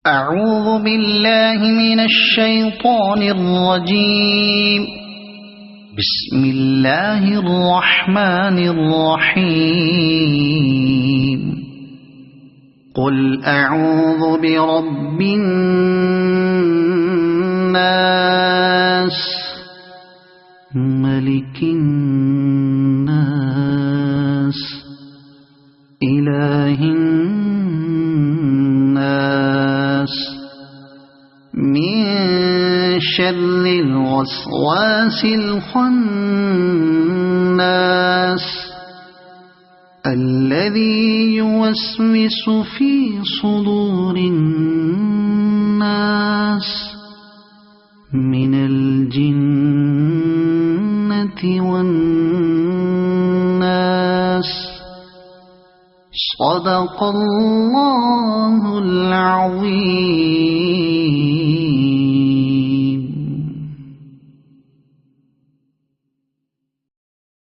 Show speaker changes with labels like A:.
A: أعوذ بالله من الشيطان الرجيم. بسم الله الرحمن الرحيم. قل أعوذ برب الناس ملك الناس إله الناس من شر الوسواس الخناس الذي يوسوس في صدور الناس من الجنة والناس. صدق الله العظيم.